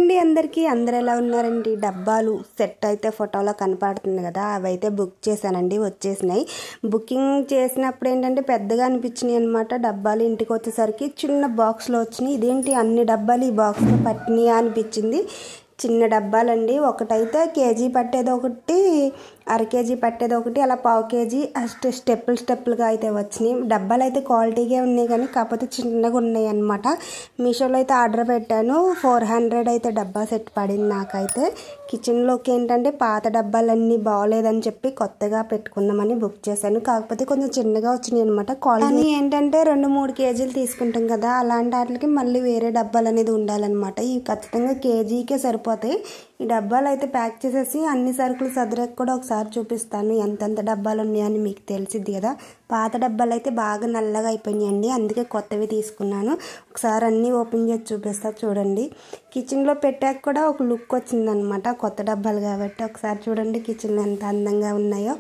అందరికీ అందరు ఎలా ఉన్నారండి. డబ్బాలు సెట్ అయితే ఫోటోలో కనపడుతుంది కదా, అవైతే బుక్ చేశానండి, వచ్చేసినాయి. బుకింగ్ చేసినప్పుడు ఏంటంటే పెద్దగా అనిపించినాయి అనమాట. డబ్బాలు ఇంటికి వచ్చేసరికి చిన్న బాక్స్లో వచ్చినాయి. ఇదేంటి అన్ని డబ్బాలు ఈ బాక్స్లో పట్టినాయా అనిపించింది. చిన్న డబ్బాలండి. ఒకటైతే కేజీ పట్టేది ఒకటి, అర కేజీ పట్టేది ఒకటి, అలా పావు కేజీ స్టెప్పులుగా అయితే వచ్చినాయి. డబ్బాలు అయితే క్వాలిటీగా ఉన్నాయి కానీ కాకపోతే చిన్నగా ఉన్నాయి అనమాట. మీషోలో అయితే ఆర్డర్ పెట్టాను. 400 అయితే డబ్బా సెట్ పడింది నాకైతే. కిచెన్లోకి ఏంటంటే పాత డబ్బాలన్నీ బాగోలేదని చెప్పి కొత్తగా పెట్టుకుందామని బుక్ చేశాను. కాకపోతే కొంచెం చిన్నగా వచ్చినాయి అనమాట. క్వాలిటీ ఏంటంటే 2-3 కేజీలు తీసుకుంటాం కదా, అలాంటి వాటికి మళ్ళీ వేరే డబ్బాలు అనేది ఉండాలన్నమాట. ఇవి ఖచ్చితంగా కేజీకే సరిపోతాయి. ఈ డబ్బాలు అయితే ప్యాక్ చేసేసి అన్ని సరుకులు సదరకు కూడా ఒకసారి చూపిస్తాను. ఎంతెంత డబ్బాలు ఉన్నాయని మీకు తెలిసిద్ది కదా. పాత డబ్బాలు అయితే బాగా నల్లగా అయిపోయినాయండి, అందుకే కొత్తవి తీసుకున్నాను. ఒకసారి అన్నీ ఓపెన్ చేసి చూపిస్తా చూడండి. కిచెన్లో పెట్టాక కూడా ఒక లుక్ వచ్చిందనమాట, కొత్త డబ్బాలు కాబట్టి. ఒకసారి చూడండి కిచెన్లో ఎంత అందంగా ఉన్నాయో.